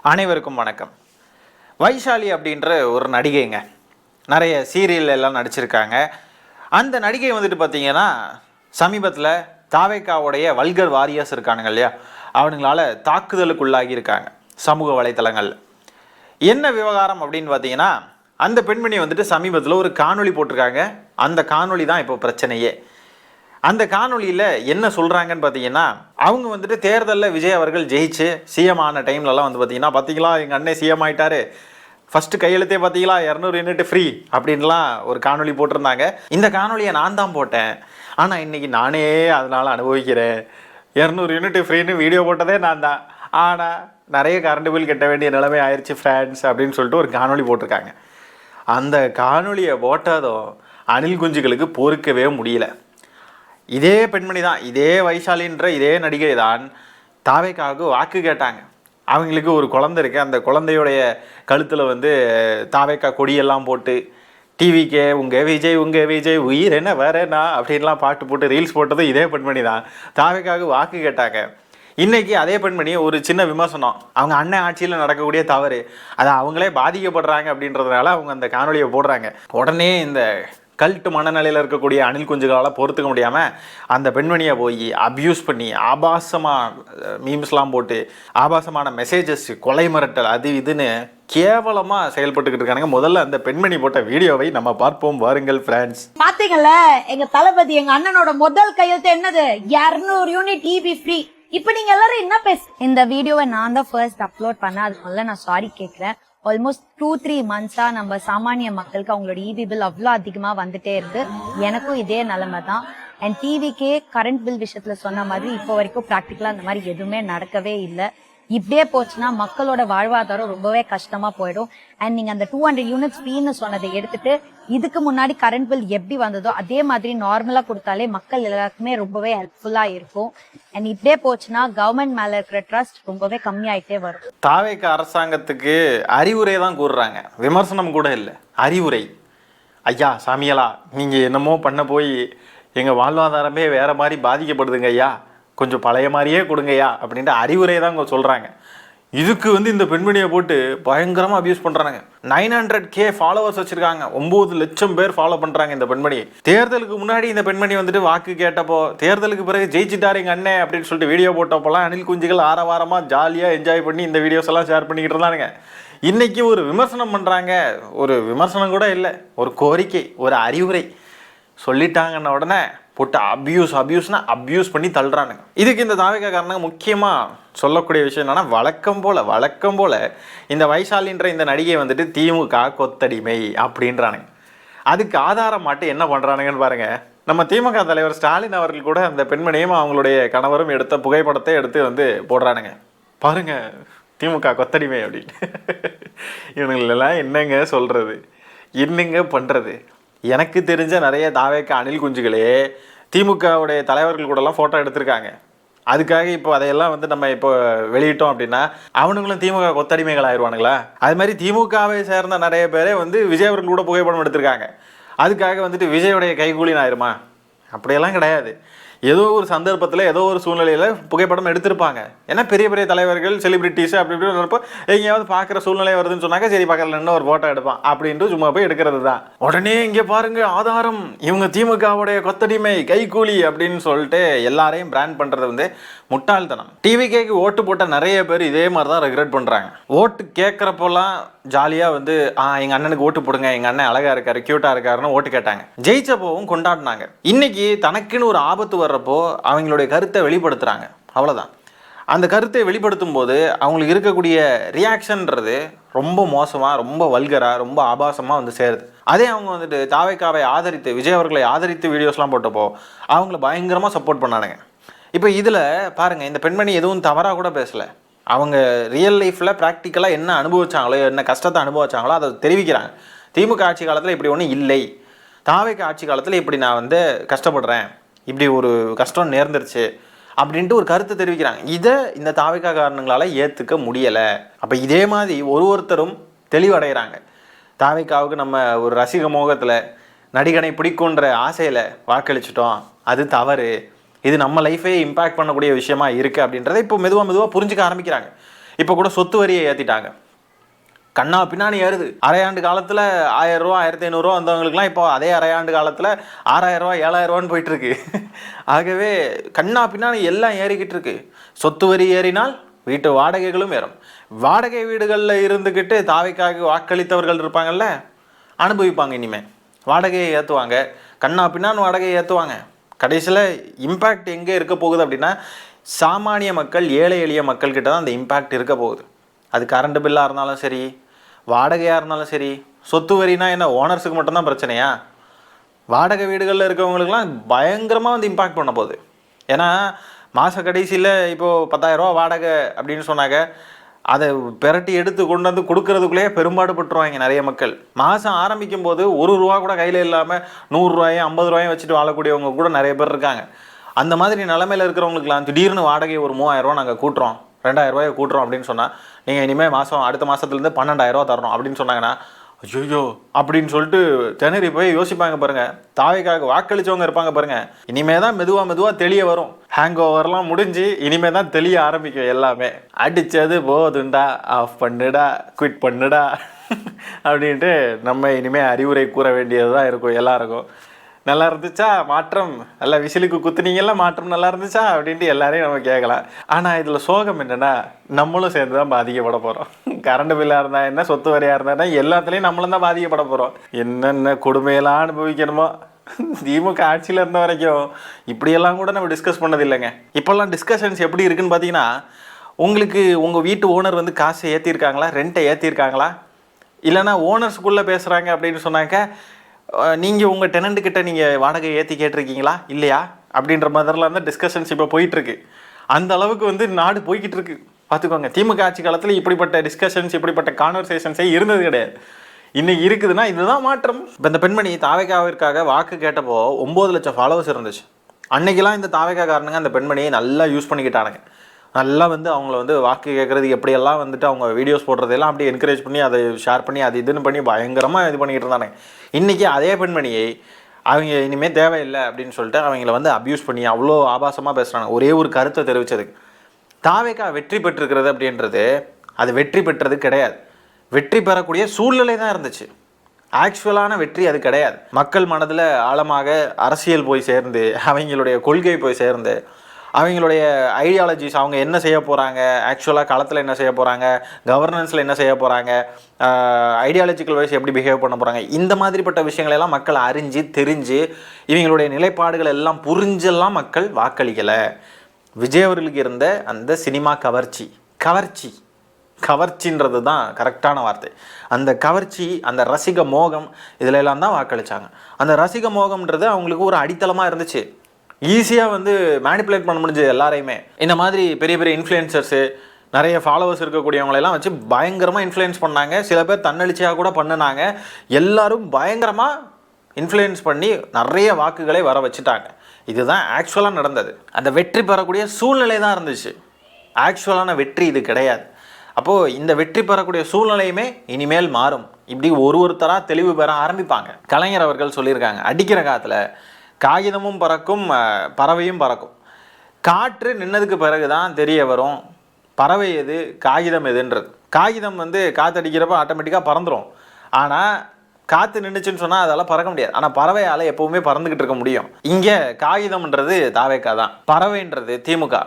அனைவருக்கும் வணக்கம். வைஷாலி அப்படின்ற ஒரு நடிகைங்க, நிறைய சீரியல் எல்லாம் நடிச்சிருக்காங்க. அந்த நடிகை வந்துட்டு பார்த்தீங்கன்னா சமீபத்தில் தாவேக்காவுடைய வல்கர் வாரியர்ஸ் இருக்கானுங்க இல்லையா, அவனுங்களால தாக்குதலுக்குள்ளாகி இருக்காங்க சமூக வலைத்தளங்கள். என்ன விவகாரம் அப்படின்னு பார்த்தீங்கன்னா, அந்த பெண்மணி வந்துட்டு சமீபத்தில் ஒரு காணொளி போட்டிருக்காங்க. அந்த காணொளி தான் இப்போ பிரச்சனையே. அந்த காணொலியில் என்ன சொல்கிறாங்கன்னு பார்த்தீங்கன்னா, அவங்க வந்துட்டு தேர்தலில் விஜய் அவர்கள் ஜெயிச்சு சிஎம் ஆன டைம்லலாம் வந்து பார்த்தீங்களா எங்கள் அண்ணன் சிஎம் ஆகிட்டாரு, ஃபஸ்ட்டு கையெழுத்தே பார்த்தீங்களா 200 யூனிட் ஃப்ரீ அப்படின்லாம் ஒரு காணொலி போட்டிருந்தாங்க. இந்த காணொலியை நான் தான் போட்டேன், ஆனால் இன்றைக்கி நானே அதனால் அனுபவிக்கிறேன். 200 யூனிட் ஃப்ரீன்னு வீடியோ போட்டதே நான் தான், ஆனால் நிறைய கரண்ட் பில் கட்ட வேண்டிய நிலைமை ஆயிடுச்சு ஃப்ரெண்ட்ஸ் அப்படின்னு சொல்லிட்டு ஒரு காணொலி போட்டிருக்காங்க. அந்த காணொலியை போட்டதும் அணில் குஞ்சுகளுக்கு பொறுக்கவே முடியல. இதே பெண்மணி தான், இதே வைஷாலின்ற இதே நடிகை தான் தாவேக்காவுக்கு வாக்கு கேட்டாங்க. அவங்களுக்கு ஒரு குழந்தை இருக்குது, அந்த குழந்தையுடைய கழுத்தில் வந்து தாவேக்கா கொடியெல்லாம் போட்டு டிவிக்கே உங்கள் விஜய் உயிர் என்ன வேறேண்ணா அப்படின்லாம் பாட்டு போட்டு ரீல்ஸ் போட்டது இதே பெண்மணி தான். தாவேக்காவுக்கு வாக்கு கேட்டாங்க. இன்றைக்கி அதே பெண்மணி ஒரு சின்ன விமர்சனம், அவங்க அண்ணன் ஆட்சியில் நடக்கக்கூடிய தவறு, அதை அவங்களே பாதிக்கப்படுறாங்க அப்படின்றதுனால அவங்க அந்த காணொலியை போடுறாங்க. உடனே இந்த கல்ட்டு மனநிலையில் இருக்கக்கூடிய அணில் குஞ்சுகளால் பொறுத்துக்க முடியாமல் அந்த பெண்மணியை போய் அப்யூஸ் பண்ணி ஆபாசமாக மீம்ஸ்லாம் போட்டு ஆபாசமான மெசேஜஸ், கொலை மிரட்டல், அது இதுன்னு கேவலமாக செயல்பட்டுக்கிட்டு இருக்காங்க. முதல்ல அந்த பெண்மணி போட்ட வீடியோவை நம்ம பார்ப்போம், வாருங்கள் ஃப்ரெண்ட்ஸ். பாத்தீங்கல்ல, எங்க தளபதி எங்க அண்ணனோட முதல் கையெழுத்து என்னது, 200 யூனிட் டிவி ஃப்ரீ. இப்ப நீங்க எல்லாரும் என்ன இந்த வீடியோவை நான் தான் ஃபர்ஸ்ட் அப்லோட் பண்ணேன், அதுக்கு முதல்ல நான் சாரி கேட்கிறேன். ஆல்மோஸ்ட் 2-3 மந்த்ஸா நம்ம சாமானிய மக்களுக்கு அவங்களோட இபி பில் அவ்வளோ அதிகமா வந்துட்டே இருக்கு. எனக்கும் இதே நிலைமை தான். அண்ட் டிவிக்கே கரண்ட் பில் விஷயத்துல சொன்ன மாதிரி இப்போ வரைக்கும் ப்ராக்டிக்கலா அந்த மாதிரி எதுவுமே நடக்கவே இல்லை. இப்படியே போச்சுன்னா மக்களோட வாழ்வாதாரம் ரொம்பவே கஷ்டமா போயிடும். அண்ட் நீங்க அந்த 200 யூனிட்ஸ் ஃப்ரீன்னு சொன்னதை எடுத்துட்டு இதுக்கு முன்னாடி கரண்ட் பில் எப்படி வந்ததோ அதே மாதிரி நார்மலா கொடுத்தாலே மக்கள் எல்லாருக்குமே ரொம்பவே ஹெல்ப்ஃபுல்லா இருக்கும். அண்ட் இப்படியே போச்சுன்னா கவர்மெண்ட் மேல இருக்கிற ட்ரஸ்ட் ரொம்பவே கம்மியாயிட்டே வரும். தாவேக்க அரசாங்கத்துக்கு அறிவுரை தான் கூறுறாங்க, விமர்சனம் கூட இல்லை, அறிவுரை. ஐயா சாமியலா, நீங்கள் என்னமோ பண்ண போய் எங்கள் வாழ்வாதாரமே வேற மாதிரி பாதிக்கப்படுதுங்க ஐயா, கொஞ்சம் பழைய மாதிரியே கொடுங்கய்யா அப்படின்ட்டு அறிவுரை தான் அவங்க சொல்கிறாங்க. இதுக்கு வந்து இந்த பெண்மணியை போட்டு பயங்கரமாக அபியூஸ் பண்ணுறாங்க. 900K ஃபாலோவர்ஸ் வச்சுருக்காங்க, 9 லட்சம் பேர் ஃபாலோ பண்ணுறாங்க இந்த பெண்மணி. தேர்தலுக்கு முன்னாடி இந்த பெண்மணி வந்துட்டு வாக்கு கேட்டப்போ, தேர்தலுக்கு பிறகு ஜெயிச்சிட்டாரு எங்கள் அண்ணன் அப்படின்னு சொல்லிட்டு வீடியோ போட்டப்போலாம் அணில் குஞ்சுகள் ஆரவாரமாக ஜாலியாக என்ஜாய் பண்ணி இந்த வீடியோஸ் எல்லாம் ஷேர் பண்ணிக்கிட்டு இருந்தானுங்க. இன்றைக்கி ஒரு விமர்சனம் பண்ணுறாங்க. ஒரு விமர்சனம் கூட இல்லை, ஒரு கோரிக்கை, ஒரு அறிவுரை சொல்லிட்டாங்கன்ன உடனே போட்டு அப்யூஸ் பண்ணி தள்ளுறானுங்க. இதுக்கு இந்த தாவேக்காரங்க முக்கியமாக சொல்லக்கூடிய விஷயம் என்னன்னா, வழக்கம் போல் இந்த வைஷாலின்ற இந்த நடிகை வந்துட்டு திமுக கொத்தடிமை அப்படின்றானுங்க. அதுக்கு ஆதாரம் மாட்டு என்ன பண்ணுறானுங்கன்னு பாருங்கள். நம்ம திமுக தலைவர் ஸ்டாலின் அவர்கள் கூட அந்த பெண்மணியும் அவங்களுடைய கணவரும் எடுத்த புகைப்படத்தை எடுத்து வந்து போடுறானுங்க. பாருங்க, திமுக கொத்தடிமை அப்படின்னு. இவங்களெல்லாம் என்னங்க சொல்கிறது, என்னங்க பண்ணுறது? எனக்கு தெரிஞ்ச நிறைய தாவேக்க அணில் குஞ்சுகளே திமுகவுடைய தலைவர்கள் கூடலாம் ஃபோட்டோ எடுத்திருக்காங்க. அதுக்காக இப்போ அதையெல்லாம் வந்து நம்ம இப்போ வெளியிட்டோம் அப்படின்னா அவனுங்களும் திமுக கொத்தடிமைகள் ஆயிடுவானுங்களா? அது மாதிரி திமுகவை சேர்ந்த நிறைய பேரே வந்து விஜய் அவர்கள் கூட புகைப்படம் எடுத்திருக்காங்க. அதுக்காக வந்துட்டு விஜயோடைய கைகூலின்னு ஆயிருமா? அப்படியெல்லாம் கிடையாது. ஏதோ ஒரு சந்தர்ப்பத்தில் ஏதோ ஒரு சூழ்நிலையில் புகைப்படம் எடுத்திருப்பாங்க. ஏன்னா பெரிய பெரிய தலைவர்கள், செலிபிரிட்டிஸ் அப்படி இப்படின்னு இருப்போ எங்கேயாவது பார்க்குற சூழ்நிலை வருதுன்னு சொன்னாக்க சரி பக்கத்தில் நின்று ஒரு ஃபோட்டோ எடுப்பான் அப்படின்ட்டு சும்மா போய் எடுக்கிறது தான். உடனே இங்கே பாருங்க ஆதாரம், இவங்க திமுகவுடைய கொத்தடிமை, கைகூலி அப்படின்னு சொல்லிட்டு எல்லாரையும் பிராண்ட் பண்ணுறது வந்து முட்டாள்தனம். டிவிகேக்கு ஓட்டு போட்ட நிறைய பேர் இதே மாதிரி தான் ரெக்ரெட் பண்ணுறாங்க. ஓட்டு கேட்குறப்போலாம் ஜாலியாக வந்து எங்கள் அண்ணனுக்கு ஓட்டு போடுங்க, எங்கள் அண்ணன் அழகாக இருக்காரு, க்யூட்டாக இருக்காருன்னு ஓட்டு கேட்டாங்க. ஜெயிச்சப்போவும் கொண்டாடினாங்க. இன்னைக்கு தனக்குன்னு ஒரு ஆபத்து வர்றப்போ அவங்களுடைய கருத்தை வெளிப்படுத்துகிறாங்க, அவ்வளோதான். அந்த கருத்தை வெளிப்படுத்தும் போது அவங்களுக்கு இருக்கக்கூடிய ரியாக்ஷன்றது ரொம்ப மோசமாக, ரொம்ப வல்கராக, ரொம்ப ஆபாசமாக வந்து சேருது. அதே அவங்க வந்துட்டு தாவேக்காவை ஆதரித்து, விஜய் அவர்களை ஆதரித்து வீடியோஸ்லாம் போட்டப்போ அவங்கள பயங்கரமாக சப்போர்ட் பண்ணானுங்க. இப்போ இதில் பாருங்கள், இந்த பெண்மணி எதுவும் தவறாக கூட பேசலை. அவங்க ரியல் லைஃப்பில் ப்ராக்டிக்கலாக என்ன அனுபவிச்சாங்களோ, என்ன கஷ்டத்தை அனுபவிச்சாங்களோ அதை தெரிவிக்கிறாங்க. திமுக ஆட்சி காலத்தில் இப்படி ஒன்றும் இல்லை, தாவேக்க ஆட்சி காலத்தில் இப்படி நான் வந்து கஷ்டப்படுறேன், இப்படி ஒரு கஷ்டம் நேர்ந்துருச்சு அப்படின்ட்டு ஒரு கருத்தை தெரிவிக்கிறாங்க. இதை இந்த தாவேக்கா காரணங்களால் ஏற்றுக்க முடியலை. அப்போ இதே மாதிரி ஒருத்தரும் தெளிவடைகிறாங்க. தாவேக்காவுக்கு நம்ம ஒரு ரசிக மோகத்தில் நடிகனை பிடிக்குன்ற ஆசையில் வாக்களிச்சிட்டோம், அது தவறு, இது நம்ம லைஃபே இம்பேக்ட் பண்ணக்கூடிய விஷயமா இருக்குது அப்படின்றத இப்போ மெதுவாக புரிஞ்சுக்க ஆரம்பிக்கிறாங்க. இப்போ கூட சொத்து வரியை ஏற்றிட்டாங்க. கண்ணா பின்னாடி ஏறுது. அரையாண்டு காலத்தில் 1000 ரூபா 1500 ரூபா வந்தவங்களுக்குலாம் இப்போ அதே அரையாண்டு காலத்தில் 6000 ரூபா 7000 ரூபான்னு போயிட்டு இருக்கு. ஆகவே கண்ணா பின்னாடி எல்லாம் ஏறிக்கிட்டு இருக்கு. சொத்து வரி ஏறினால் வீட்டு வாடகைகளும் ஏறும். வாடகை வீடுகளில் இருந்துக்கிட்டு தாவைக்காக வாக்களித்தவர்கள் இருப்பாங்கல்ல, அனுபவிப்பாங்க. இனிமேல் வாடகையை ஏற்றுவாங்க, கண்ணா பின்னான்னு வாடகையை ஏற்றுவாங்க. கடைசியில் இம்பேக்ட் எங்கே இருக்க போகுது அப்படின்னா, சாமானிய மக்கள், ஏழை எளிய மக்கள்கிட்ட தான் அந்த இம்பேக்ட் இருக்க போகுது. அது கரண்ட் பில்லாக இருந்தாலும் சரி, வாடகையாக இருந்தாலும் சரி. சொத்து வரினா என்ன, ஓனர்ஸுக்கு மட்டும்தான் பிரச்சனையா? வாடகை வீடுகளில் இருக்கவங்களுக்குலாம் பயங்கரமாக வந்து இம்பாக்ட் பண்ண போகுது. ஏன்னா மாத கடைசியில் இப்போது 10,000 ரூபா வாடகை அப்படின்னு சொன்னாங்க, அதை பெரட்டி எடுத்து கொண்டு வந்து கொடுக்கறதுக்குள்ளேயே பெரும்பாடு பட்டுருவாங்க நிறைய மக்கள். மாதம் ஆரம்பிக்கும் போது 1 ரூபா கூட கையில் இல்லாமல் 100 ரூபாயும் 50 ரூபாயும் வச்சுட்டு வாழக்கூடியவங்க கூட நிறைய பேர் இருக்காங்க. அந்த மாதிரி நிலைமையில் இருக்கிறவங்களுக்குலாம் திடீர்னு வாடகை ஒரு 3000 ரூபா நாங்கள் கூட்டுறோம், 2000 ரூபாயை கூட்டுறோம் அப்படின்னு சொன்னால், நீங்கள் இனிமேல் அடுத்த மாதத்துலேருந்து 12,000 ரூபா தரணும் அப்படின்னு சொன்னாங்கன்னா, ஐயோ அப்படின்னு சொல்லிட்டு திணறி போய் யோசிப்பாங்க பாருங்க. தாவைக்காக வாக்களிச்சவங்க இருப்பாங்க பாருங்க. இனிமே தான் மெதுவாக தெளிய வரும். ஹேங் ஓவர்லாம் முடிஞ்சு இனிமே தான் தெளிய ஆரம்பிக்கும் எல்லாமே. அடித்தது போதுண்டா, ஆஃப் பண்ணுடா, குவிட் பண்ணுடா அப்படின்ட்டு நம்ம இனிமேல் அறிவுரை கூற வேண்டியது தான் இருக்கும் எல்லாருக்கும். நல்லா இருந்துச்சா மாற்றம், நல்லா விசிலுக்கு குத்துனீங்கல்ல மாற்றம் நல்லா இருந்துச்சா அப்படின்ட்டு எல்லாரையும் நம்ம கேட்கலாம். ஆனால் இதில் சோகம் என்னென்னா, நம்மளும் சேர்ந்து தான் பாதிக்கப்பட போகிறோம். கரண்ட் பில்லாக இருந்தால் என்ன, சொத்து வரியாக இருந்தா எல்லாத்துலேயும் நம்மளும் தான் பாதிக்கப்பட போகிறோம். என்னென்ன கொடுமையெல்லாம் அனுபவிக்கணுமோ. திமுக ஆட்சியில் இருந்த வரைக்கும் இப்படியெல்லாம் கூட நம்ம டிஸ்கஸ் பண்ணது இல்லைங்க. இப்போல்லாம் டிஸ்கஷன்ஸ் எப்படி இருக்குன்னு பார்த்தீங்கன்னா, உங்களுக்கு உங்கள் வீட்டு ஓனர் வந்து காசை ஏற்றிருக்காங்களா, ரெண்ட்டை ஏற்றிருக்காங்களா, இல்லைனா ஓனர்ஸுக்குள்ளே பேசுகிறாங்க அப்படின்னு சொன்னாக்க, நீங்கள் உங்கள் டெனண்ட்டுக்கிட்ட நீங்கள் வாடகை ஏற்றி கேட்டிருக்கீங்களா இல்லையா அப்படின்ற மாதிரிலாம் தான் டிஸ்கஷன்ஸ் இப்போ போயிட்டுருக்கு. அந்த அளவுக்கு வந்து நாடு போய்கிட்டு இருக்கு பார்த்துக்கோங்க. திமுக ஆட்சி காலத்தில் இப்படிப்பட்ட டிஸ்கஷன்ஸ், இப்படிப்பட்ட கான்வர்சேஷன்ஸே இருந்தது கிடையாது. இன்னைக்கு இருக்குதுன்னா இதுதான் மாற்றம். இப்போ இந்த பெண்மணி தாவைக்காவிற்காக வாக்கு கேட்டப்போ 9 லட்சம் ஃபாலோவர்ஸ் இருந்துச்சு. அன்னைக்கெல்லாம் இந்த தாவைக்காரனுங்க அந்த பெண்மணியை நல்லா யூஸ் பண்ணிக்கிட்டானுங்க. நல்லா வந்து அவங்கள வந்து வாக்கு கேட்குறது எப்படியெல்லாம் வந்துட்டு அவங்க வீடியோஸ் போடுறதெல்லாம் அப்படியே என்கரேஜ் பண்ணி அதை ஷேர் பண்ணி அது இதுன்னு பண்ணி பயங்கரமாக இது பண்ணிக்கிட்டு இருந்தாங்க. இன்றைக்கி அதே பெண்மணியை அவங்க இனிமேல் தேவையில்லை அப்படின்னு சொல்லிட்டு அவங்கள வந்து அப்யூஸ் பண்ணி அவ்வளோ ஆபாசமாக பேசுகிறாங்க. ஒரே ஒரு கருத்தை தெரிவித்ததுக்கு. தாவேக்கா வெற்றி பெற்றிருக்கிறது அப்படின்றது அது வெற்றி பெற்றது கிடையாது, வெற்றி பெறக்கூடிய சூழ்நிலை தான் இருந்துச்சு. ஆக்சுவலான வெற்றி அது கிடையாது. மக்கள் மனதில் ஆழமாக அரசியல் போய் சேர்ந்து, அவங்களுடைய கொள்கை போய் சேர்ந்து, அவங்களுடைய ஐடியாலஜிஸ், அவங்க என்ன செய்ய போகிறாங்க, ஆக்சுவலாக களத்தில் என்ன செய்ய போகிறாங்க, கவர்னன்ஸில் என்ன செய்ய போகிறாங்க, ஐடியாலஜிக்கல் வைஸ் எப்படி பிஹேவ் பண்ண போகிறாங்க, இந்த மாதிரிப்பட்ட விஷயங்களெல்லாம் மக்கள் அறிஞ்சு தெரிஞ்சு இவங்களுடைய நிலைப்பாடுகள் எல்லாம் புரிஞ்செல்லாம் மக்கள் வாக்களிக்கலை. விஜய் அவர்களுக்கு இருந்த அந்த சினிமா கவர்ச்சின்றது தான் கரெக்டான வார்த்தை. அந்த கவர்ச்சி, அந்த ரசிக மோகம், இதில் எல்லாம் தான் வாக்களித்தாங்க. அந்த ரசிக மோகம்ன்றது அவங்களுக்கு ஒரு அடித்தளமாக இருந்துச்சு. ஈஸியாக வந்து மேனிப்புலேட் பண்ண முடிஞ்சது எல்லாரையுமே. இந்த மாதிரி பெரிய பெரிய இன்ஃப்ளூயன்சர்ஸு, நிறைய ஃபாலோவர்ஸ் இருக்கக்கூடியவங்களெல்லாம் வச்சு பயங்கரமாக இன்ஃப்ளூயன்ஸ் பண்ணாங்க. சில பேர் தன்னெழுச்சியாக கூட பண்ணினாங்க. எல்லாரும் பயங்கரமாக இன்ஃப்ளூயன்ஸ் பண்ணி நிறைய வாக்குகளை வர வச்சுட்டாங்க. இதுதான் ஆக்சுவலாக நடந்தது. அந்த வெற்றி பெறக்கூடிய சூழ்நிலை தான் இருந்துச்சு. ஆக்சுவலான வெற்றி இது கிடையாது. அப்போது இந்த வெற்றி பெறக்கூடிய சூழ்நிலையுமே இனிமேல் மாறும். இப்படி ஒருத்தராக தெளிவு பெற ஆரம்பிப்பாங்க. கலைஞர் அவர்கள் சொல்லியிருக்காங்க, அடிக்கிற காற்றுல காகிதமும் பறக்கும், பறவையும் பறக்கும். காற்று நின்னதுக்கு பிறகு தான் தெரிய வரும் பறவை எது, காகிதம் எதுன்றது. காகிதம் வந்து காற்றடிக்கிறப்ப ஆட்டோமேட்டிக்காக பறந்துடும். ஆனால் காற்று நின்றுச்சுன்னு சொன்னால் அதால் பறக்க முடியாது. ஆனால் பறவையால் எப்போவுமே பறந்துக்கிட்டு இருக்க முடியும். இங்கே காகிதம்ன்றது தாவேக்கா தான், பறவைன்றது திமுக.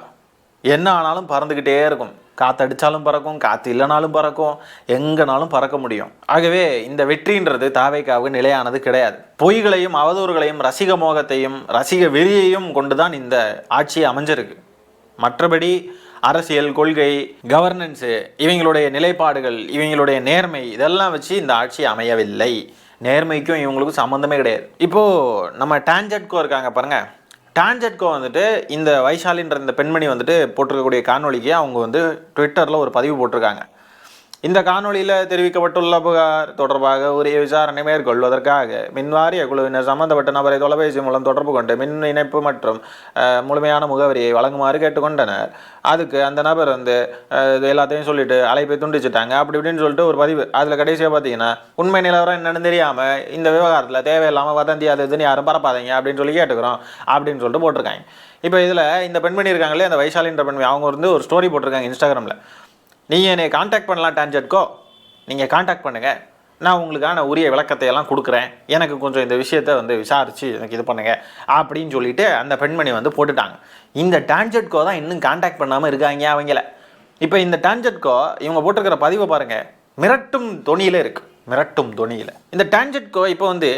என்ன ஆனாலும் பறந்துக்கிட்டே இருக்கும். காற்று அடித்தாலும் பறக்கும், காற்று இல்லைனாலும் பறக்கும், எங்கேனாலும் பறக்க முடியும். ஆகவே இந்த வெற்றின்றது தாவேக்காவுக்கு நிலையானது கிடையாது. பொய்களையும் அவதூறுகளையும் ரசிக மோகத்தையும் ரசிக வெறியையும் கொண்டு தான் இந்த ஆட்சி அமைஞ்சிருக்கு. மற்றபடி அரசியல் கொள்கை, கவர்னன்ஸு, இவங்களுடைய நிலைப்பாடுகள், இவங்களுடைய நேர்மை, இதெல்லாம் வச்சு இந்த ஆட்சி அமையவில்லை. நேர்மைக்கும் இவங்களுக்கும் சம்மந்தமே கிடையாது. இப்போது நம்ம டான்ஜெட்கோ இருக்காங்க பாருங்கள். டான்ஜெட்கோ வந்துட்டு இந்த வைஷாலின்ற இந்த பெண்மணி வந்துட்டு போட்டிருக்கக்கூடிய காணொலிக்கு அவங்க வந்து ட்விட்டரில் ஒரு பதிவு போட்டிருக்காங்க. இந்த காணொலியில் தெரிவிக்கப்பட்டுள்ள புகார் தொடர்பாக உரிய விசாரணை மேற்கொள்வதற்காக மின்வாரிய குழுவினர் சம்பந்தப்பட்ட நபரை தொலைபேசி மூலம் தொடர்பு கொண்டு மின் இணைப்பு மற்றும் முழுமையான முகவரியை வழங்குமாறு கேட்டுக்கொண்டனர். அதுக்கு அந்த நபர் வந்து எல்லாத்தையும் சொல்லிட்டு அழைப்பை துண்டிச்சுட்டாங்க அப்படி இப்படின்னு சொல்லிட்டு ஒரு பதிவு. அதில் கடைசியாக பார்த்தீங்கன்னா, உண்மை நிலவரம் என்னென்னு தெரியாமல் இந்த விவகாரத்தில் தேவையில்லாமல் வதந்தி அது இதுன்னு யாரும் பரப்பாதீங்க அப்படின்னு சொல்லி கேட்டுக்கிறோம் அப்படின்னு சொல்லிட்டு போட்டிருக்காங்க. இப்போ இதில் இந்த பெண்மணி இருக்காங்களே, அந்த வைஷாலின்ற பெண்மணி, அவங்க வந்து ஒரு ஸ்டோரி போட்டிருக்காங்க இன்ஸ்டாகிராமில். நீங்கள் என்னை காண்டாக்ட் பண்ணலாம் டான்ஜெட்கோ, நீங்கள் காண்டாக்ட் பண்ணுங்கள், நான் உங்களுக்கான உரிய விளக்கத்தை எல்லாம் கொடுக்குறேன், எனக்கு கொஞ்சம் இந்த விஷயத்தை வந்து விசாரித்து எனக்கு இது பண்ணுங்கள் அப்படின்னு சொல்லிட்டு அந்த பெண்மணி வந்து போட்டுட்டாங்க. இந்த டான்ஜெட்கோ தான் இன்னும் காண்டாக்ட் பண்ணாமல் இருக்காங்க அவங்கள. இப்போ இந்த டான்ஜெட்கோ இவங்க போட்டிருக்கிற பதிவை பாருங்கள், மிரட்டும் தொனியில் இருக்குது, மிரட்டும் தொனியில். இந்த டான்ஜெட்கோ இப்போ வந்து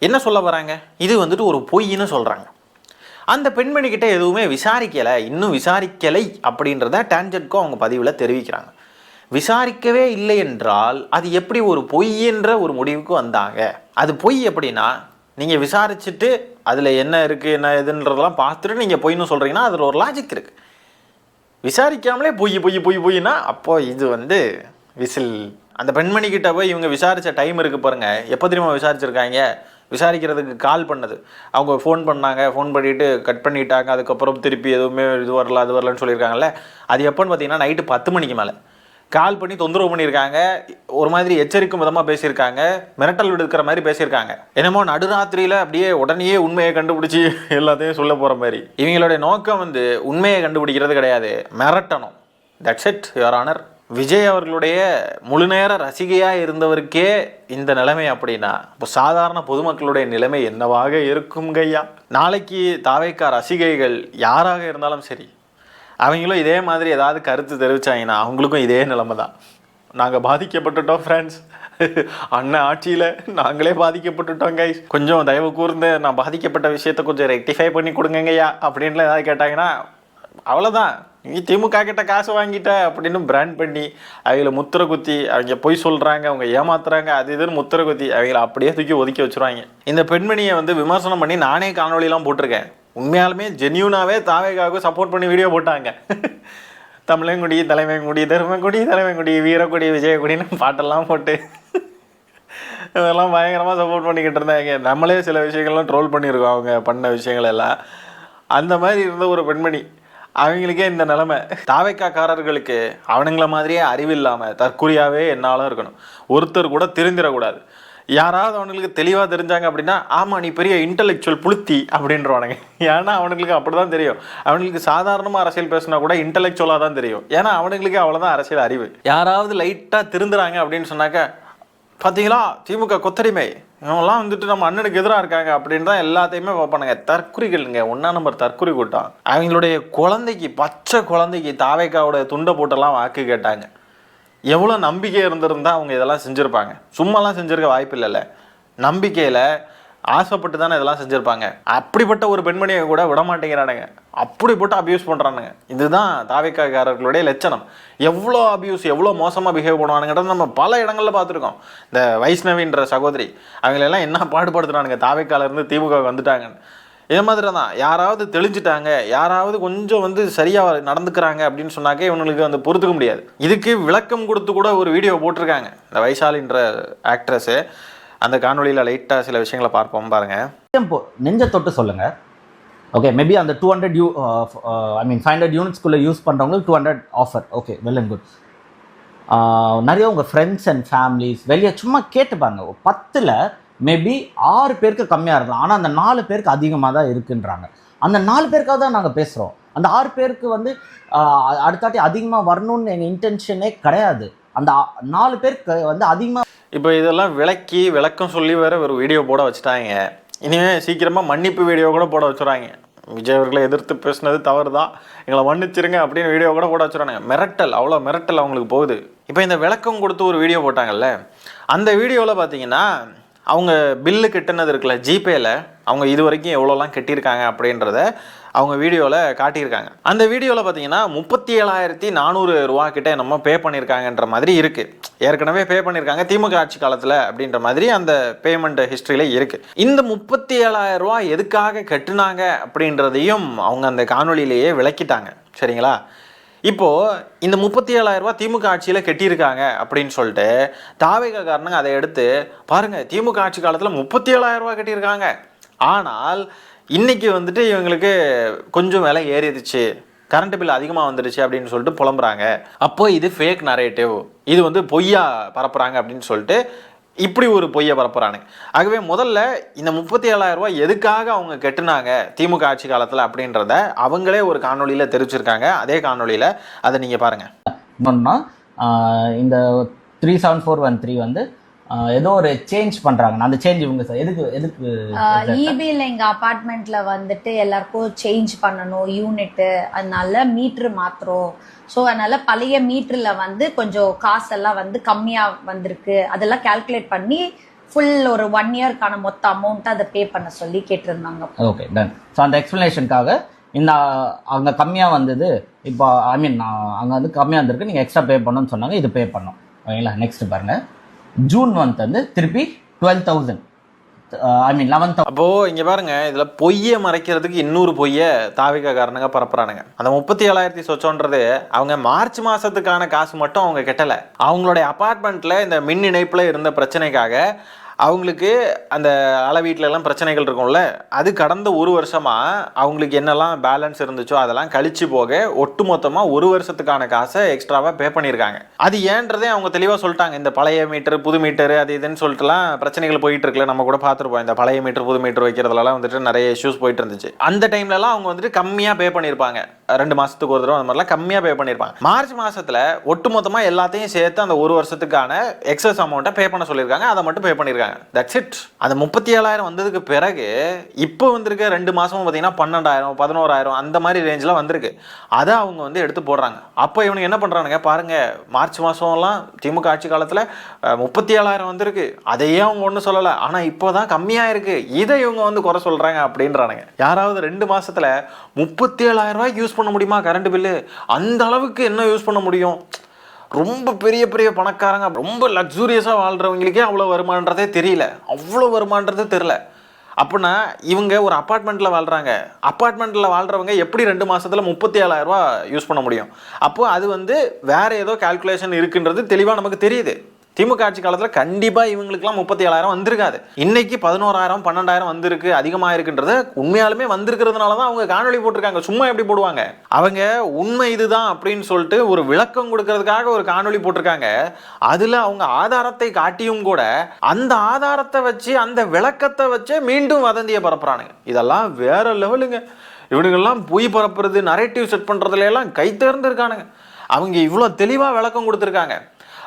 என்ன சொல்ல வராங்க, இது வந்துட்டு ஒரு பொய்ன்னு சொல்கிறாங்க. அந்த பெண்மணிக்கிட்ட எதுவுமே விசாரிக்கலை, இன்னும் விசாரிக்கலை அப்படின்றத டான்ஜெட்கோ அவங்க பதிவில் தெரிவிக்கிறாங்க. விசாரிக்கவே இல்லை என்றால் அது எப்படி ஒரு பொய் என்ற ஒரு முடிவுக்கு வந்தாங்க? அது பொய் எப்படின்னா, நீங்கள் விசாரிச்சுட்டு அதில் என்ன இருக்குது என்ன எதுன்றதெல்லாம் பார்த்துட்டு நீங்கள் பொய்ன்னு சொல்கிறீங்கன்னா அதில் ஒரு லாஜிக் இருக்குது. விசாரிக்காமலே பொய்னா அப்போது இது வந்து விசில். அந்த பெண்மணிக்கிட்ட போய் இவங்க விசாரித்த டைம் இருக்குது பாருங்கள், எப்போ தெரியுமா விசாரிச்சிருக்காங்க? விசாரிக்கிறதுக்கு கால் பண்ணது அவங்க ஃபோன் பண்ணாங்க, ஃபோன் பண்ணிவிட்டு கட் பண்ணிட்டாங்க, அதுக்கப்புறம் திருப்பி எதுவுமே இது வரல அது வரலன்னு சொல்லியிருக்காங்கல்ல, அது எப்போன்னு பார்த்தீங்கன்னா நைட்டு 10 மணிக்கு மேலே கால் பண்ணி தொந்தரவு பண்ணியிருக்காங்க. ஒரு மாதிரி எச்சரிக்கும் விதமாக பேசியிருக்காங்க, மிரட்டல் விடுக்கிற மாதிரி பேசியிருக்காங்க. என்னமோ நடுராத்திரியில் அப்படியே உடனே உண்மையை கண்டுபிடிச்சி எல்லாத்தையும் சொல்ல போகிற மாதிரி. இவங்களுடைய நோக்கம் வந்து உண்மையை கண்டுபிடிக்கிறது கிடையாது, மிரட்டணும். That's it your honour. Vijay அவர்களுடைய முழுநேர ரசிகையாக இருந்தவருக்கே இந்த நிலைமை அப்படின்னா இப்போ சாதாரண பொதுமக்களுடைய நிலைமை என்னவாக இருக்குங்கய்யா? நாளைக்கு தாவேக்கா ரசிகைகள் யாராக இருந்தாலும் சரி, அவங்களும் இதே மாதிரி ஏதாவது கருத்து தெரிவித்தாங்கன்னா அவங்களுக்கும் இதே நிலைமை தான். நாங்கள் பாதிக்கப்பட்டுட்டோம் ஃப்ரெண்ட்ஸ், அண்ணன் ஆட்சியில் நாங்களே பாதிக்கப்பட்டுட்டோம் கைஸ், கொஞ்சம் தயவு கூர்ந்து நான் பாதிக்கப்பட்ட விஷயத்த கொஞ்சம் ரெக்டிஃபை பண்ணி கொடுங்கங்கய்யா அப்படின்லாம் ஏதாவது கேட்டாங்கன்னா அவ்வளோதான், நீ திமுக கிட்ட காசு வாங்கிட்ட அப்படின்னு பிராண்ட் பண்ணி அவங்கள முத்திரை குத்தி, அவங்க பொய் சொல்கிறாங்க, அவங்க ஏமாத்துறாங்க, அது இதுன்னு முத்திரை குத்தி அவங்கள அப்படியே தூக்கி ஒதுக்கி வச்சுருவாங்க. இந்த பெண்மணியை வந்து விமர்சனம் பண்ணி நானே காணொலியெலாம் போட்டிருக்கேன். உண்மையாலுமே ஜென்யூனாகவே தாவேக்காவுக்கு சப்போர்ட் பண்ணி வீடியோ போட்டாங்க. தமிழங்குடி தலைமைங்குடி தருமங்குடி தலைமைங்குடி வீரக்குடி விஜயக்குடின்னு பாட்டெல்லாம் போட்டு இதெல்லாம் பயங்கரமாக சப்போர்ட் பண்ணிக்கிட்டு இருந்தாங்க. நம்மளே சில விஷயங்கள்லாம் ட்ரோல் பண்ணியிருக்கோம் அவங்க பண்ண விஷயங்கள் எல்லாம். அந்த மாதிரி இருந்த ஒரு பெண்மணி அவங்களுக்கே இந்த நிலைமை. தாவேக்காக்காரர்களுக்கு அவனுங்கள மாதிரியே அறிவில்லாமல் தற்கொலையாகவே என்னாலும் இருக்கணும், ஒருத்தர் கூட தெரிஞ்சிடக்கூடாது. யாராவது அவனுங்களுக்கு தெளிவாக தெரிஞ்சாங்க அப்படின்னா ஆமாம் நீ பெரிய இன்டலெக்சுவல் புளுத்தி அப்படின்றவானுங்க. ஏன்னா அவனுங்களுக்கு அப்படி தான் தெரியும். அவனுங்களுக்கு சாதாரணமாக அரசியல் பேசினா கூட இன்டலெக்சுவலாக தான் தெரியும், ஏன்னா அவனுங்களுக்கு அவ்வளோதான் அரசியல் அறிவு. யாராவது லைட்டாக திருந்துறாங்க அப்படின்னு சொன்னாக்க, பார்த்தீங்களா திமுக கொத்தடிமை, இவங்கெல்லாம் வந்துட்டு நம்ம அண்ணனுக்கு எதிராக இருக்காங்க அப்படின்னு தான் எல்லாத்தையுமே பார்ப்பானுங்க. தற்குறிகள்ங்க, 1ஆம் நம்பர் தற்குறி கூட்டம். அவங்களுடைய குழந்தைக்கு, பச்சை குழந்தைக்கு தாவேக்காவோட துண்டை போட்டெல்லாம் வாக்கு கேட்டாங்க. எவ்வளோ நம்பிக்கை இருந்திருந்தா அவங்க இதெல்லாம் செஞ்சுருப்பாங்க? சும்மாலாம் செஞ்சுருக்க வாய்ப்பு இல்லைல்ல, நம்பிக்கையில் ஆசைப்பட்டு தானே இதெல்லாம் செஞ்சுருப்பாங்க. அப்படிப்பட்ட ஒரு பெண்மணியை கூட விட மாட்டேங்கிறானுங்க, அப்படி போட்டு அப்யூஸ் பண்ணுறானுங்க. இதுதான் தாவேக்காரர்களுடைய லட்சணம். எவ்வளோ அப்யூஸ், எவ்வளோ மோசமாக பிஹேவ் பண்ணுவானுங்கிறது நம்ம பல இடங்களில் பார்த்துருக்கோம். இந்த வைஷ்ணவின்ற சகோதரி அவங்களெல்லாம் என்ன பாடுபடுத்துறானுங்க தாவேக்காலேருந்து திமுக வந்துட்டாங்கன்னு. இதே மாதிரி தான் யாராவது தெளிஞ்சிட்டாங்க, யாராவது கொஞ்சம் வந்து சரியாக நடந்துக்கிறாங்க அப்படின்னு சொன்னாக்கே இவனுங்களுக்கு வந்து பொறுத்துக்க முடியாது. இதுக்கு விளக்கம் கொடுத்து கூட ஒரு வீடியோ போட்டிருக்காங்க இந்த வைஷாலின்ற ஆக்ட்ரஸு. அந்த காணொலியில் லைட்டாக சில விஷயங்களை பார்ப்போம் பாருங்கள். நெஞ்ச தொட்டு சொல்லுங்கள். ஓகே, மேபி அந்த 200 500 யூனிட்ஸ்குள்ளே யூஸ் பண்ணுறவங்களுக்கு 200 offer. Okay, well and good. நிறைய உங்கள் ஃப்ரெண்ட்ஸ் அண்ட் ஃபேமிலிஸ் வெளியே சும்மா கேட்டு பாருங்க. 10ல் மேபி 6 பேருக்கு கம்மியாக இருக்கலாம், ஆனால் அந்த 4 பேருக்கு அதிகமாக தான் இருக்குன்றாங்க. அந்த 4 பேருக்காக தான் நாங்கள் பேசுகிறோம். அந்த 6 பேருக்கு வந்து அடுத்தாட்டி அதிகமாக வரணும்னு எங்கள் இன்டென்ஷனே கிடையாது. அந்த 4 பேருக்கு வந்து அதிகமாக இப்போ இதெல்லாம் விளக்கம் சொல்லி வேறு ஒரு வீடியோ போட வச்சுட்டாங்க. இனிமேல் சீக்கிரமாக மன்னிப்பு வீடியோ கூட போட வச்சுறாங்க. விஜய் அவர்களை எதிர்த்து பேசுனது தவறு தான், எங்களை மன்னிச்சிருங்க அப்படின்னு வீடியோ கூட போட வச்சுறாங்க. மிரட்டல், அவ்வளோ மிரட்டல் அவங்களுக்கு போகுது. இப்போ இந்த விளக்கம் கொடுத்து ஒரு வீடியோ போட்டாங்கல்ல, அந்த வீடியோவில் பார்த்தீங்கன்னா அவங்க பில்லு கட்டினது இருக்குல்ல ஜிபேயில், அவங்க இது வரைக்கும் எவ்வளோலாம் கட்டியிருக்காங்க அப்படின்றத அவங்க வீடியோவில் காட்டியிருக்காங்க. அந்த வீடியோவில் பார்த்தீங்கன்னா 37,400 ரூபா கிட்ட நம்ம பே பண்ணியிருக்காங்கன்ற மாதிரி இருக்குது. ஏற்கனவே பே பண்ணியிருக்காங்க திமுக ஆட்சி காலத்தில் அப்படின்ற மாதிரி அந்த பேமெண்ட் ஹிஸ்ட்ரியில் இருக்குது. இந்த 37,000 ரூபா எதுக்காக கட்டுனாங்க அப்படின்றதையும் அவங்க அந்த காணொலியிலேயே விளக்கிட்டாங்க. சரிங்களா? இப்போது இந்த 37,000 ரூபா திமுக ஆட்சியில் கட்டியிருக்காங்க அப்படின்னு சொல்லிட்டு தாவேக்காரனுங்க அதை எடுத்து பாருங்கள், திமுக ஆட்சி காலத்தில் 37,000 ரூபா கட்டியிருக்காங்க, ஆனால் இன்றைக்கி வந்துட்டு இவங்களுக்கு கொஞ்சம் விலை ஏறிடுச்சு, கரண்ட் பில் அதிகமாக வந்துடுச்சு அப்படின்னு சொல்லிட்டு புலம்புறாங்க. அப்போ இது ஃபேக் நரேட்டிவ், இது வந்து பொய்யா பரப்புகிறாங்க அப்படின்னு சொல்லிட்டு இப்படி ஒரு பொய்யை பரப்புறானுங்க. ஆகவே முதல்ல இந்த 37,000 ரூபா எதுக்காக அவங்க கட்டுனாங்க திமுக ஆட்சி காலத்தில் அப்படின்றத அவங்களே ஒரு காணொலியில் தெரிவிச்சிருக்காங்க. அதே காணொலியில் அதை நீங்கள் பாருங்கள். இன்னொன்னா இந்த 37413 வந்து ஏதோ ஒரு சேஞ்ச் பண்றாங்க. அந்த சேஞ்ச் இவங்க எதுக்கு இபில எங்க அபார்ட்மெண்ட்ல வந்துட்டு எல்லாருக்கும் சேஞ்ச் பண்ணணும் யூனிட், அதனால மீட்டர் மாத்துறோம். ஸோ அதனால பழைய மீட்டர்ல வந்து கொஞ்சம் காசெல்லாம் வந்து கம்மியா வந்திருக்கு, அதெல்லாம் கால்குலேட் பண்ணி ஃபுல் ஒரு 1 இயர்க்கான மொத்த அமௌண்ட் அதை பே பண்ண சொல்லி கேட்டிருந்தாங்க. Okay done. ஸோ அந்த எக்ஸ்பிளனேஷனுக்காக இந்த அங்கே கம்மியாக வந்தது, இப்போ ஐ மீன் அங்கே வந்து கம்மியாக வந்திருக்கு, நீங்கள் எக்ஸ்ட்ரா பே பண்ணணும்னு சொன்னாங்க, இது பே பண்ணோம். ஓகேங்களா? நெக்ஸ்ட் பாருங்க, ஜூன் மந்த் வந்து திருப்பி 12,000 ஐ மீன் 11,000. அப்போ இங்க பாருங்க, இதுல பொய்யை மறைக்கிறதுக்கு இன்னொரு பொய்யை தாவிக காரணங்க பரப்புறானுங்க. அந்த 37,000 சொச்சோன்றது அவங்க மார்ச் மாசத்துக்கான காசு மட்டும் அவங்க கெட்டல. அவங்களுடைய அபார்ட்மெண்ட்ல இந்த மின் இணைப்புல இருந்த பிரச்சனைக்காக அவங்களுக்கு அந்த அளவீட்டில எல்லாம் பிரச்சனைகள் இருக்கும்ல, அது கடந்த ஒரு வருஷமா அவங்களுக்கு என்னெல்லாம் பேலன்ஸ் இருந்துச்சோ அதெல்லாம் கழிச்சு போக ஒட்டுமொத்தமா ஒரு வருஷத்துக்கான காசை எக்ஸ்ட்ராவா பே பண்ணியிருக்காங்க. அது ஏன்றதே அவங்க தெளிவாக சொல்லிட்டாங்க. இந்த பழைய மீட்டர் புது மீட்டர் அது இதுன்னு சொல்லிட்டுலாம் பிரச்சனைகள் போயிட்டு இருக்குல்ல, நம்ம கூட பார்த்துருப்போம். இந்த பழைய மீட்டர் புது மீட்டர் வைக்கிறதுலாம் வந்துட்டு நிறைய இஷ்யூஸ் போயிட்டு இருந்துச்சு. அந்த டைம்லலாம் அவங்க வந்துட்டு கம்மியாக பே பண்ணியிருப்பாங்க, 2 மாசத்துக்கு ஒரு தடவை அந்த மாதிரிலாம் கம்மியாக பே பண்ணியிருப்பாங்க. மார்ச் மாசத்துல ஒட்டுமொத்தமாக எல்லாத்தையும் சேர்த்து அந்த ஒரு வருஷத்துக்கான எக்ஸஸ் அமௌண்ட்டை பே பண்ண சொல்லியிருக்காங்க, அதை மட்டும் பே பண்ணியிருக்காங்க. That's it. அந்த 37,000 வந்ததுக்கு பிறகு இப்போ வந்திருக்க 2 மாசமும் பார்த்தீங்கன்னா 12,000 11,000 அந்த மாதிரி ரேஞ்சில் வந்திருக்கு. அதை அவங்க வந்து எடுத்து போடுறாங்க. அப்போ இவனுக்கு என்ன பண்ணுறானுங்க பாருங்க, மார்ச் மாதம்லாம் திமுக ஆட்சி காலத்தில் 37,000 வந்திருக்கு, அதையே அவங்க ஒன்றும் சொல்லலை, ஆனால் இப்போ தான் கம்மியாக இருக்குது, இதை இவங்க வந்து குறை சொல்கிறாங்க அப்படின்றானுங்க. யாராவது 2 மாசத்துல 37,000 ரூபாய்க்கு யூஸ் பண்ண முடியுமா கரண்ட் பில்லு? அந்த அளவுக்கு என்ன யூஸ் பண்ண முடியும்? ரொம்ப பெரிய பெரிய பணக்காரங்க, ரொம்ப லக்ஸூரியஸாக வாழ்கிறவங்களுக்கே அவ்வளோ வருமானன்றதே தெரியல, அவ்வளோ வருமானன்றதே தெரியல. அப்படின்னா இவங்க ஒரு அப்பார்ட்மெண்ட்டில் வாழ்கிறாங்க, அப்பார்ட்மெண்ட்டில் வாழ்கிறவங்க எப்படி 2 மாதத்தில் 37,000 ரூபா யூஸ் பண்ண முடியும்? அப்போது அது வந்து வேறு ஏதோ கால்குலேஷன் இருக்குன்றது தெளிவாக நமக்கு தெரியுது. திமுக ஆட்சி காலத்தில் கண்டிப்பாக இவங்களுக்குலாம் 37,000 வந்திருக்காது. இன்னைக்கு 11,000 12,000 வந்திருக்கு, அதிகமாக இருக்குன்றது உண்மையாலுமே வந்திருக்கிறதுனால தான் அவங்க காணொலி போட்டிருக்காங்க. சும்மா எப்படி போடுவாங்க? அவங்க உண்மை இதுதான் அப்படின்னு சொல்லிட்டு ஒரு விளக்கம் கொடுக்கறதுக்காக ஒரு காணொலி போட்டிருக்காங்க. அதில் அவங்க ஆதாரத்தை காட்டியும் கூட அந்த ஆதாரத்தை வச்சு அந்த விளக்கத்தை வச்சு மீண்டும் வதந்தியை பரப்புறானுங்க. இதெல்லாம் வேற லெவலுங்க. இவனுங்கெல்லாம் பொய் பரப்புறது, நரேட்டிவ் செட் பண்ணுறதுல எல்லாம் கை தேர்ந்து இருக்கானுங்க. அவங்க இவ்வளோ தெளிவாக விளக்கம் கொடுத்துருக்காங்க.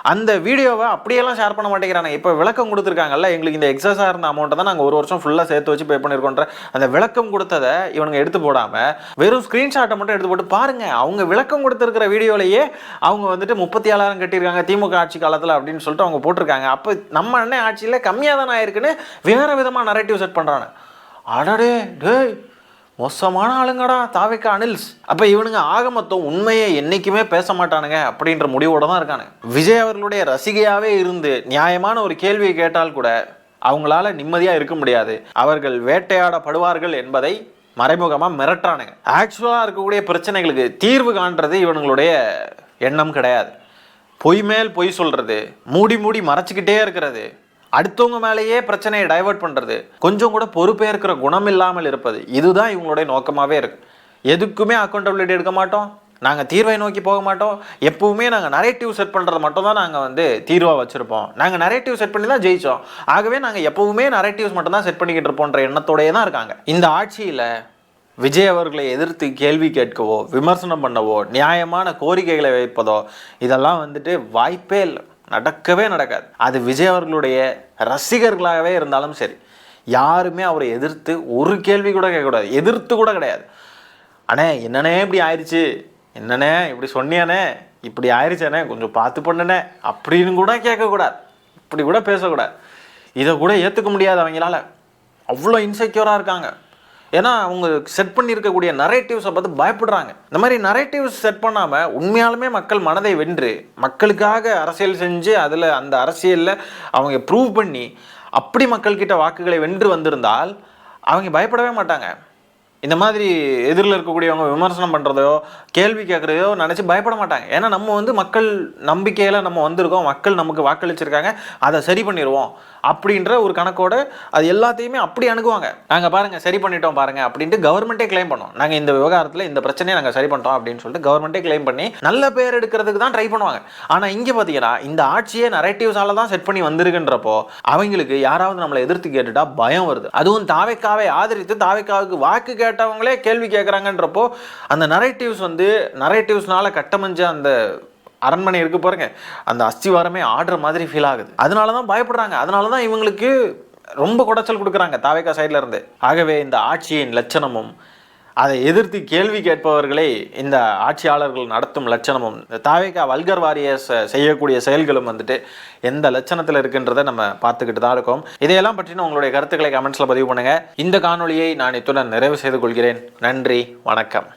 அந்த வீடியோவை அப்படியெல்லாம் ஷேர் பண்ண மாட்டேங்கிறாங்க. இப்போ விளக்கம் கொடுத்துருக்காங்கல்ல, எங்களுக்கு இந்த எக்ஸஸாக இருந்த அமௌண்ட்டை தான் நாங்கள் ஒரு வருஷம் ஃபுல்லாக சேர்த்து வச்சு பே பண்ணியிருக்கோன்ற அந்த விளக்கம் கொடுத்ததை இவனுங்க எடுத்து போடாமல் வெறும் ஸ்க்ரீன்ஷாட்டை மட்டும் எடுத்து போட்டு பாருங்கள். அவங்க விளக்கம் கொடுத்துருக்கிற வீடியோலையே அவங்க வந்துட்டு 37,000 கட்டியிருக்காங்க திமுக ஆட்சி காலத்தில் அப்படின்னு சொல்லிட்டு அவங்க போட்டிருக்காங்க. அப்போ நம்ம அண்ணன் ஆட்சியில் கம்மியாக தானே ஆயிருக்குன்னு வேறு விதமாக நரேட்டிவ் செட் பண்ணுறாங்க. அடடே டேய், மோசமான ஆளுங்கடா தாவிக அனில்ஸ். அப்போ இவனுங்க ஆக மொத்தம் உண்மையை என்றைக்குமே பேச மாட்டானுங்க அப்படின்ற முடிவோட தான் இருக்கானுங்க. விஜய் அவர்களுடைய ரசிகையாகவே இருந்து நியாயமான ஒரு கேள்வியை கேட்டால் கூட அவங்களால நிம்மதியாக இருக்க முடியாது, அவர்கள் வேட்டையாடப்படுவார்கள் என்பதை மறைமுகமாக மிரட்டுறானுங்க. ஆக்சுவலாக இருக்கக்கூடிய பிரச்சனைகளுக்கு தீர்வு காண்றது இவனுங்களுடைய எண்ணம் கிடையாது. பொய் மேல் பொய் சொல்கிறது, மூடி மூடி மறைச்சிக்கிட்டே இருக்கிறது, அடுத்தவங்க மேலேயே பிரச்சனையை டைவர்ட் பண்ணுறது, கொஞ்சம் கூட பொறுப்பேற்கிற குணம் இல்லாமல் இருப்பது, இதுதான் இவங்களுடைய நோக்கமாகவே இருக்குது. எதுக்குமே அக்கௌண்டபிலிட்டி எடுக்க மாட்டோம், நாங்கள் தீர்வை நோக்கி போக மாட்டோம், எப்பவுமே நாங்கள் நரேட்டிவ் செட் பண்ணுறது மட்டும் தான் நாங்கள் வந்து தீர்வாக வச்சுருப்போம், நாங்கள் நரேட்டிவ் செட் பண்ணி தான் ஜெயித்தோம், ஆகவே நாங்கள் எப்பவுமே நரேட்டிவ்ஸ் மட்டும் தான் செட் பண்ணிக்கிட்டு இருப்போன்ற எண்ணத்தோடையே தான் இருக்காங்க. இந்த ஆட்சியில் விஜய் அவர்களை எதிர்த்து கேள்வி கேட்கவோ விமர்சனம் பண்ணவோ நியாயமான கோரிக்கைகளை வைப்பதோ இதெல்லாம் வந்துட்டு வாய்ப்பே இல்லை, நடக்கவே நடக்காது. அது விஜய் அவர்களுடைய ரசிகர்களாகவே இருந்தாலும் சரி, யாருமே அவரை எதிர்த்து ஒரு கேள்வி கூட கேட்கக்கூடாது, எதிர்த்து கூட கிடையாது. அண்ணே என்னண்ணே இப்படி ஆயிடுச்சு, என்னண்ணே இப்படி சொன்னியானே, இப்படி ஆயிடுச்சானே கொஞ்சம் பார்த்து பண்ணுனே அப்படின்னு கூட கேட்கக்கூடாது, இப்படி கூட பேசக்கூடாது. இதை கூட ஏற்றுக்க முடியாது அவங்களால, அவ்வளோ இன்செக்யூராக இருக்காங்க. ஏன்னா அவங்க செட் பண்ணியிருக்கக்கூடிய நரேட்டிவ்ஸை பார்த்து பயப்படுறாங்க. இந்த மாதிரி நரேட்டிவ்ஸ் செட் பண்ணாமல் உண்மையாலுமே மக்கள் மனதை வென்று மக்களுக்காக அரசியல் செஞ்சு அதில் அந்த அரசியலில் அவங்க ப்ரூவ் பண்ணி அப்படி மக்கள்கிட்ட வாக்குகளை வென்று வந்திருந்தால் அவங்க பயப்படவே மாட்டாங்க. இந்த மாதிரி எதிரில் இருக்கக்கூடியவங்க விமர்சனம் பண்ணுறதையோ கேள்வி கேட்குறதையோ நினச்சி பயப்பட மாட்டாங்க. ஏன்னா நம்ம வந்து மக்கள் நம்பிக்கையில் நம்ம வந்திருக்கோம், மக்கள் நமக்கு வாக்களிச்சிருக்காங்க, அதை சரி பண்ணிடுவோம் அப்படின்ற ஒரு கணக்கோடு அது எல்லாத்தையுமே அப்படி அணுகுவாங்க. நாங்கள் பாருங்கள் சரி பண்ணிட்டோம் பாருங்கள் அப்படின்ட்டு கவர்மெண்ட்டே கிளைம் பண்ணோம், நாங்கள் இந்த விவகாரத்தில் இந்த பிரச்சனையை நாங்கள் சரி பண்ணிட்டோம் அப்படின்னு சொல்லிட்டு கவர்மெண்ட்டே கிளைம் பண்ணி நல்ல பேர் எடுக்கிறதுக்கு தான் ட்ரை பண்ணுவாங்க. ஆனால் இங்கே பார்த்தீங்கன்னா இந்த ஆட்சியே நரேட்டிவ்ஸால தான் செட் பண்ணி வந்திருக்குன்றப்போ அவங்களுக்கு யாராவது நம்மளை எதிர்த்து கேட்டுட்டா பயம் வருது. அதுவும் தாவேக்காவை ஆதரித்து தாவேக்காவுக்கு வாக்கு கேட்டவங்களே கேள்வி கேட்குறாங்கன்றப்போ அந்த நரேட்டிவ்ஸ் வந்து நரேட்டிவ்ஸ்னால கட்டமைஞ்ச அந்த அரண்மனை இருக்கு பாருங்க, அந்த அஸ்திவாரமே ஆடுற மாதிரி ஃபீல் ஆகுது. அதனால தான் பயப்படுறாங்க. அதனால தான் இவங்களுக்கு ரொம்ப குடைச்சல் கொடுக்குறாங்க தாவேகா சைடில் இருந்து. ஆகவே இந்த ஆட்சியின் லட்சணமும் அதை எதிர்த்து கேள்வி கேட்பவர்களே இந்த ஆட்சியாளர்கள் நடத்தும் லட்சணமும், இந்த தாவேகா வல்கர் வாரியர்ஸ் செய்யக்கூடிய செயல்களும் வந்துட்டு எந்த லட்சணத்தில் இருக்குன்றதை நம்ம பார்த்துக்கிட்டு தான் இருக்கோம். இதையெல்லாம் பற்றின உங்களுடைய கருத்துக்களை கமெண்ட்ஸில் பதிவு பண்ணுங்கள். இந்த காணொலியை நான் இத்துடன் நிறைவு செய்து கொள்கிறேன். நன்றி, வணக்கம்.